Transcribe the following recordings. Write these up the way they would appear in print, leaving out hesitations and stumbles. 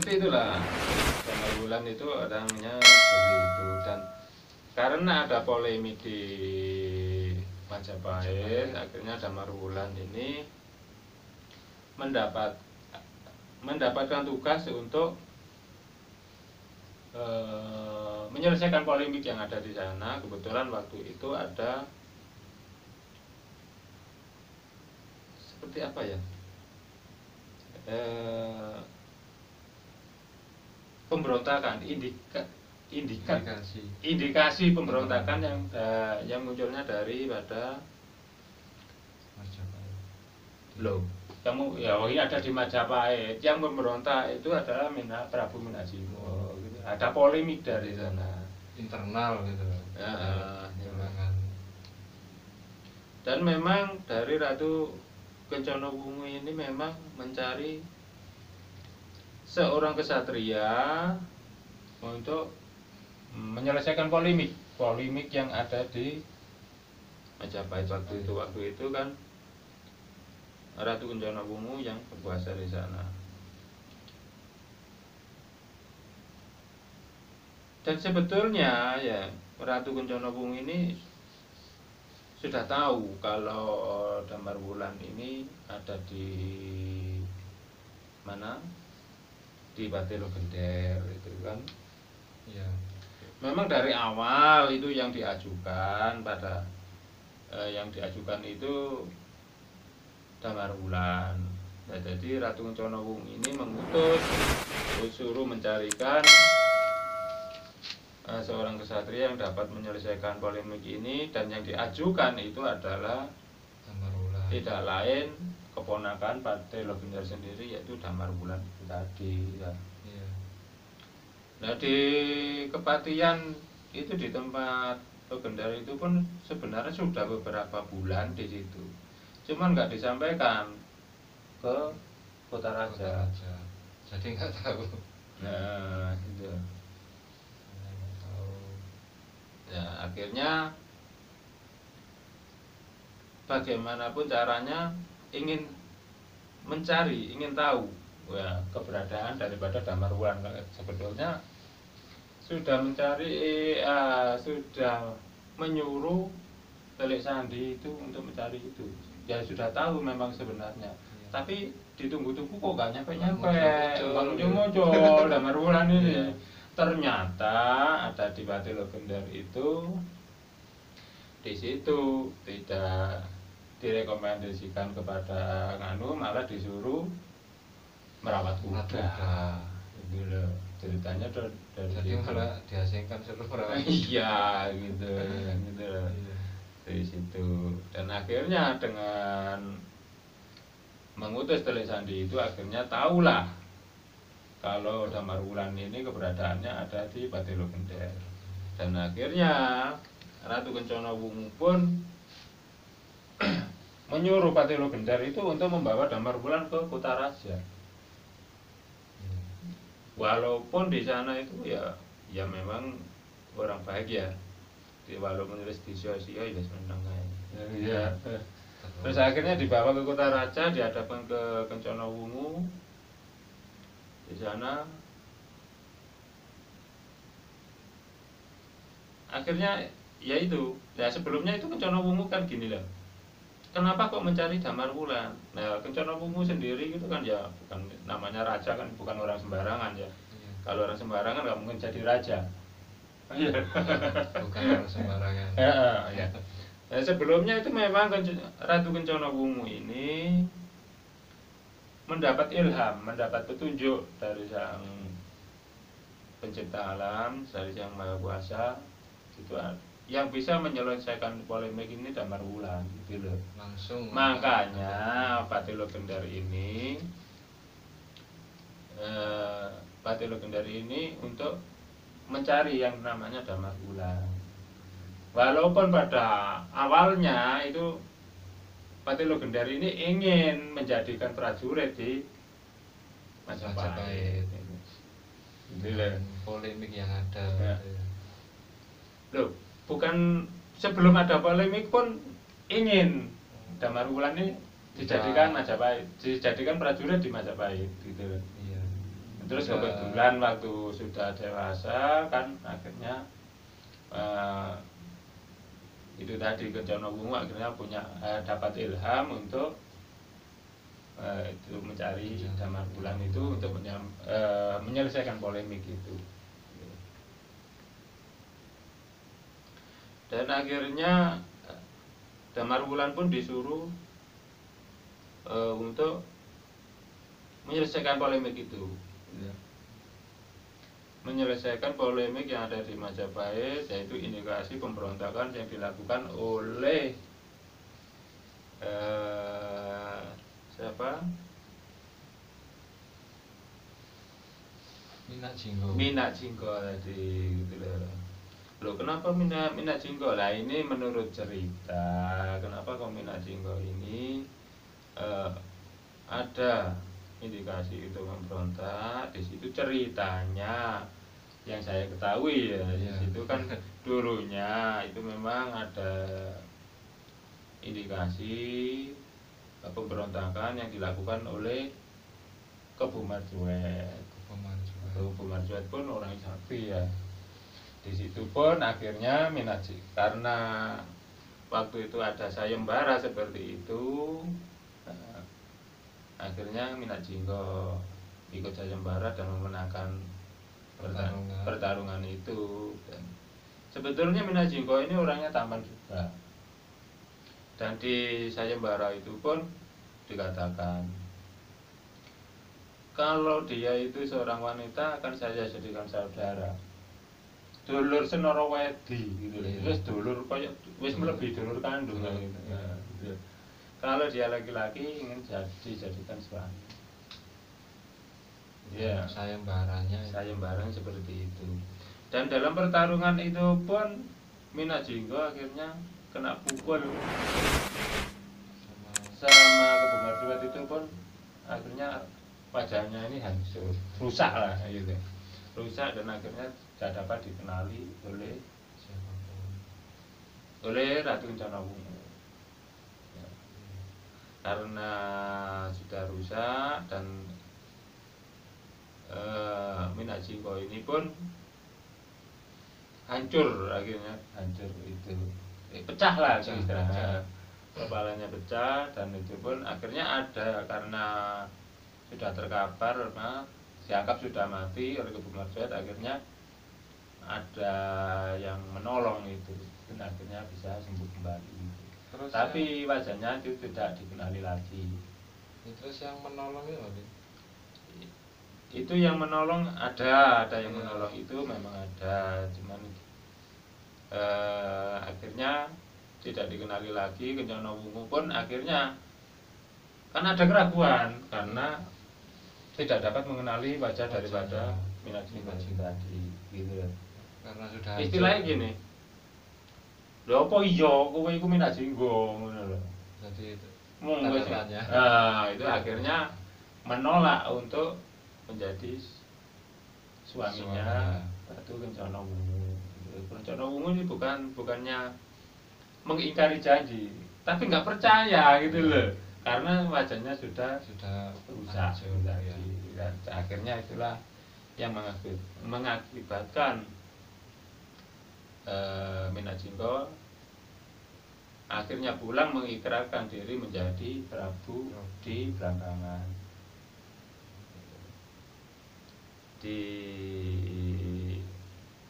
seperti itulah. Damar Wulan itu orangnya seperti itu, dan karena ada polemik di Majapahit, akhirnya Damar Wulan ini mendapatkan tugas untuk menyelesaikan polemik yang ada di sana. Kebetulan waktu itu ada seperti apa ya, pemberontakan, indikasi pemberontakan yang munculnya daripada loh, kamu ya ada di Majapahit. Yang pemberontak itu adalah Prabu Minasimo gitu. Ada polemik dari sana, internal gitu ya, dan dan memang dari Ratu Kencana Wungu ini memang mencari seorang kesatria untuk menyelesaikan polemik yang ada di Majapahit waktu itu kan Ratu Kencana Wungu yang berkuasa di sana. Dan sebetulnya ya Ratu Kencana Wungu ini sudah tahu kalau Damar Wulan ini ada di mana, di Patelo Gender itu kan. ya. Memang dari awal itu yang diajukan itu Damar Wulan. Nah, jadi Ratu Kencana Wungu ini mengutus, suruh mencarikan seorang kesatria yang dapat menyelesaikan polemik ini, dan yang diajukan itu adalah tidak lain keponakan Patelo Gender sendiri, yaitu Damar Wulan tadi ya. Nah, di Kepatian itu di tempat Gender itu pun sebenarnya sudah beberapa bulan di situ, cuman nggak disampaikan ke Kota Raja. Jadi nggak tahu. Nah itu ya, akhirnya bagaimanapun caranya ingin tahu ya keberadaan daripada Damar Wulan. Sebetulnya sudah sudah menyuruh Telik Sandi itu untuk mencari itu. Ya sudah tahu memang sebenarnya, tapi ditunggu-tunggu kok gak nyampe-nyampe, muncul Damar Wulan ini. Ternyata ada di Patelo Gender itu, di situ tidak direkomendasikan kepada Nganu, malah disuruh merawat kuda. Gitu loh ceritanya dari jadi malah diasingkan seluruh merawat. Iya gitu dari situ. Dan akhirnya dengan mengutus Telik Sandi itu, akhirnya tahulah kalau Damar Wulan ini keberadaannya ada di Patelo Gender. Dan akhirnya Ratu Kencana Wungu pun menyuruh Patelo Gender itu untuk membawa Damar Wulan ke Kota Raja. Walaupun di sana itu ya memang orang baik ya, walaupun nulis di sio-sio ya seneng ya. Terus akhirnya dibawa ke Kota Raja, dihadapkan ke Kencana Wungu. Di sana akhirnya ya itu, ya sebelumnya itu Kencana Wungu kan gini lah, kenapa kok mencari Damar Wulan? Nah, Kencana Wungu sendiri itu kan ya bukan, namanya raja kan bukan orang sembarangan ya. Kalau orang sembarangan nggak mungkin jadi raja. Bukan orang sembarangan. Ya. Nah, sebelumnya itu memang Ratu Kencana Wungu ini mendapat ilham, mendapat petunjuk dari Sang Pencipta Alam, dari Sang Maha Kuasa, gitu, yang bisa menyelesaikan polemik ini Damar Wulan, gitu loh. Langsung. Makanya Patelo Gender ini, untuk mencari yang namanya Damar Wulan. Walaupun pada awalnya itu Patelo Gender ini ingin menjadikan prajurit di Majapahit. Polemik yang ada. Ya. Loh, bukan sebelum ada polemik pun ingin Damar Wulan ini dijadikan Majapahit, dijadikan prajurit di Majapahit, gitu. Iya. Terus Ya. kebetulan waktu sudah dewasa kan akhirnya itu tadi Kencana Wungu akhirnya dapat ilham untuk itu mencari Damar Wulan itu untuk menyelesaikan polemik itu. Dan akhirnya Damar Wulan pun disuruh untuk menyelesaikan polemik itu. Menyelesaikan polemik yang ada di Majapahit, yaitu indikasi pemberontakan yang dilakukan oleh siapa? Minak Jinggo tadi gitu loh. Kenapa Minak Jinggo? Lah ini menurut cerita, kenapa kok Minak Jinggo ini ada indikasi itu memberontak. Di situ ceritanya yang saya ketahui ya, di situ kan dulunya itu memang ada indikasi pemberontakan yang dilakukan oleh Kebu Marjuet. Kebu Marjuet pun orang sakti ya. Di situ pun akhirnya karena waktu itu ada sayembara seperti itu, akhirnya Minak Jinggo ikut sayembara dan memenangkan pertarungan itu. Dan sebetulnya Minak Jinggo ini orangnya tampan juga. Dan di sayembara itu pun dikatakan kalau dia itu seorang wanita akan saya jadikan saudara. Dulur senara wedi gitu lho. Wis dulur koyo wis mlebihi dulur kandung gitu. Kalau dia laki-laki ingin dijadikan suami. Ya, sayembaranya seperti itu. Dan dalam pertarungan itu pun Minak Jinggo akhirnya kena pukul sama Kebu Marjuet itu pun akhirnya wajahnya ini hancur, rusak lah gitu. Rusak dan akhirnya tidak dapat dikenali oleh Ratu Kencana Wungu. Karena sudah rusak dan Minak Jinggo ini pun hancur itu, pecah lah istilahnya, kepalanya pecah. Dan itu pun akhirnya ada, karena sudah terkapar, dianggap sudah mati oleh Kebu Marjuet, akhirnya ada yang menolong itu dan akhirnya bisa sembuh kembali. Terus tapi wajahnya itu tidak dikenali lagi. Terus yang menolong itu yang menolong ada yang menolong itu memang ada, cuman akhirnya tidak dikenali lagi. Kencana Wungu pun akhirnya kan ada keraguan karena tidak dapat mengenali wajah daripada Minak Jinggo tadi gitu. Karena sudah istilahnya gini, lho apa iya kowe iku Minak Jinggo ngono lho. Jadi itu akhirnya menolak untuk menjadi suaminya Ratu Kencana Wungu. Kencana Wungu ini bukannya mengingkari janji, tapi nggak percaya gitu loh, karena wajahnya sudah rusak tadi. Dan akhirnya itulah yang mengakibatkan Minak Jinggo akhirnya pulang mengikrarkan diri menjadi Prabu di Blambangan, di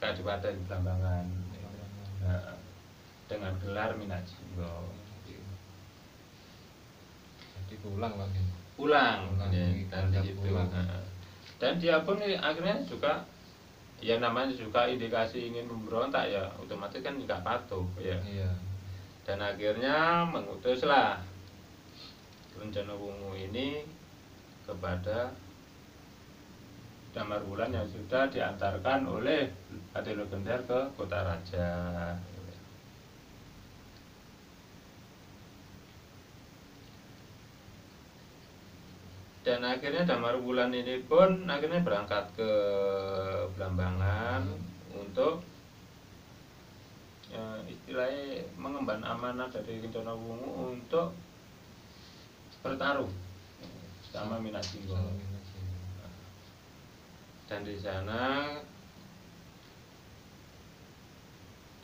Kadipaten Blambangan, dengan gelar Minak Jinggo. Jadi pulang dan dia pun akhirnya juga ya namanya juga indikasi ingin memberontak ya, otomatis kan nggak patuh ya. Dan akhirnya mengutuslah Kencana Wungu ini kepada Damar Wulan yang sudah diantarkan oleh Pati Legender ke Kota Raja. Dan akhirnya Damar Wulan ini pun akhirnya berangkat ke Blambangan untuk istilahnya mengemban amanah dari Kencana Wungu untuk bertarung sama Minak Jinggo. Dan di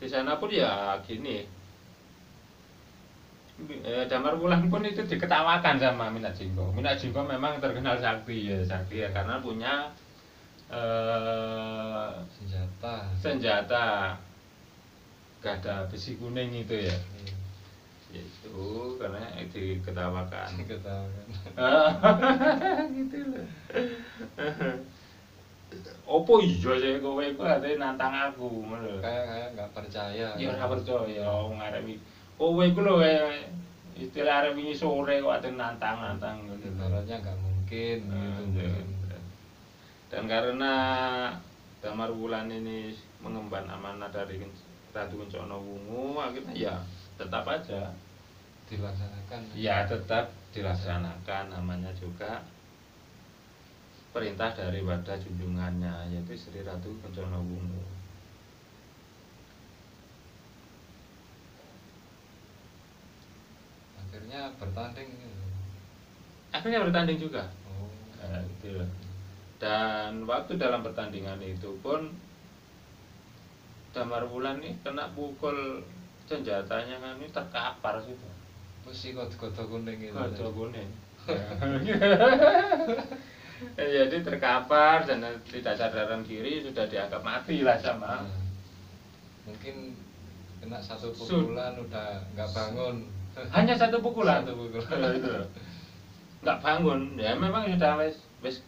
sana pun ya gini, Damar Wulan pun itu diketawakan sama Minat Jinggo. Minat Jinggo memang terkenal sakti ya karena punya senjata gada besi kuning itu ya. Itu karena diketawakan. Gitu loh. Opo iya sih kowe iku ate nantang aku ngono. Kayak nggak percaya. Ya ora percaya wong arep iki. Kowe iku lho istilah arep wingi sore kok ate nantang-nantang ngono. Ibaratnya nggak mungkin gitu. Dan karena Damar Wulan ini mengemban amanah dari Ratu Kencana Wungu, akhirnya ya tetap aja dilaksanakan. Ya tetap dilaksanakan, namanya juga perintah daripada junjungannya yaitu Sri Ratu Kencana Wungu. Akhirnya bertanding juga. Gitu. Dan waktu dalam pertandingan itu pun Damar Wulan ini kena pukul senjatanya kan ini terkapar situ. Mesti kode kuning itu. Kode kuning. Jadi terkapar dan tidak sadarkan diri, sudah dianggap mati lah sama. Mungkin kena satu pukulan udah nggak bangun. Hanya satu pukulan. Itu. Nggak bangun. Ya memang sudah wis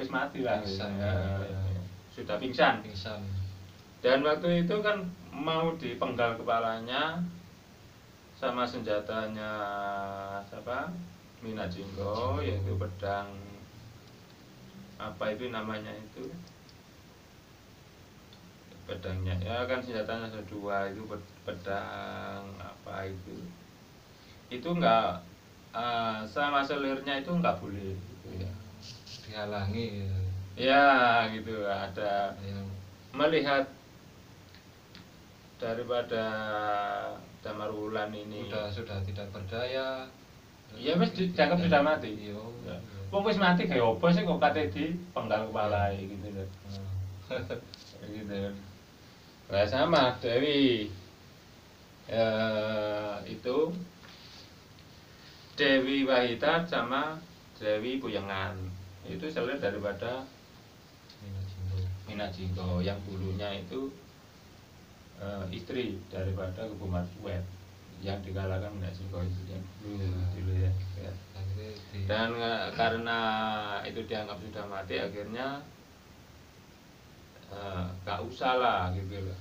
mati lah. Sudah pingsan. Dan waktu itu kan mau dipenggal kepalanya sama senjatanya siapa? Minat Jinggo, yaitu pedang apa itu namanya itu, pedangnya ya kan senjatanya ada dua, itu pedang apa itu enggak sama selirnya itu enggak boleh gitu ya, dihalangi ya gitu. Ada yang melihat daripada Damar Wulan ini sudah tidak berdaya, ya wis dianggap sudah mati. Wong wis mati kaya apa sih kok kate dipenggal kepalae gitu lho. Gitu. Lah sama Dewi itu Dewi Wahita sama Dewi Puyengan. Itu selir daripada Minat Jinggo yang dulunya itu istri daripada Kebu Marsuet yang dikalahkan Minat Jinggo itu yang dulu ya. Dan karena itu dianggap sudah mati, akhirnya gak usah lah gitu loh.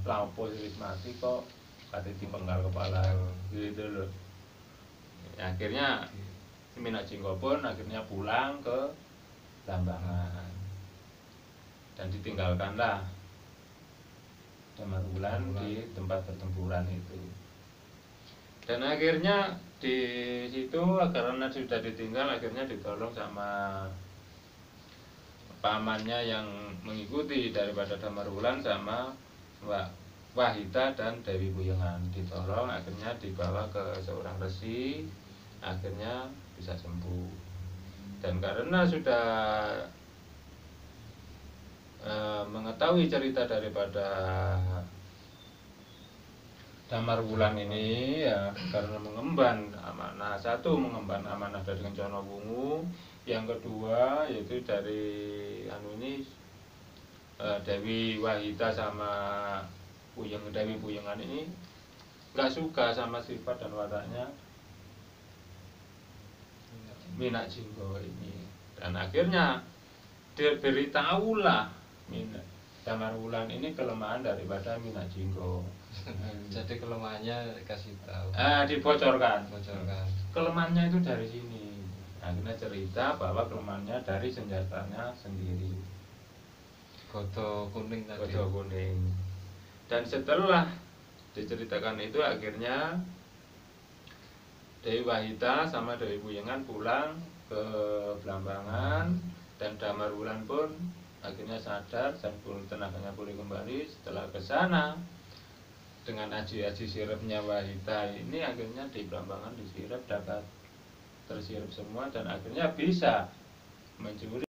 Lampu wis mati kok kate dipenggal kepala gitu loh. Ya, akhirnya Minat Jinggo pun akhirnya pulang ke Blambangan dan ditinggalkanlah Damar Wulan di tempat pertempuran itu. Dan akhirnya di situ karena sudah ditinggal, akhirnya ditolong sama pamannya yang mengikuti daripada Damar Wulan sama Wahita dan Dewi Puyengan. Ditolong, akhirnya dibawa ke seorang resi, akhirnya bisa sembuh. Dan karena sudah mengetahui cerita daripada Damar Wulan ini ya, karena mengemban amanah, satu mengemban amanah dari Kencana Wungu, yang kedua yaitu dari Dewi Wahita sama Dewi Puyengan ini nggak suka sama sifat dan wataknya Minat Jinggo ini, dan akhirnya diberitahulah Damar Wulan ini kelemahan daripada Minat Jinggo. Jadi kelemahannya dikasih tahu. Dibocorkan. Kelemahannya itu dari sini. Akhirnya cerita bahwa kelemahannya dari senjatanya sendiri. Godo kuning tadi. Godo kuning. Dan setelah diceritakan itu, akhirnya Dewi Wahita sama Dewi Puyengan pulang ke Blambangan, dan Damar Wulan pun akhirnya sadar dan tenaganya pulih kembali. Setelah ke sana dengan aji-aji sirupnya Wahita ini, akhirnya di Blambangan disirep, dapat tersirep semua, dan akhirnya bisa mencuri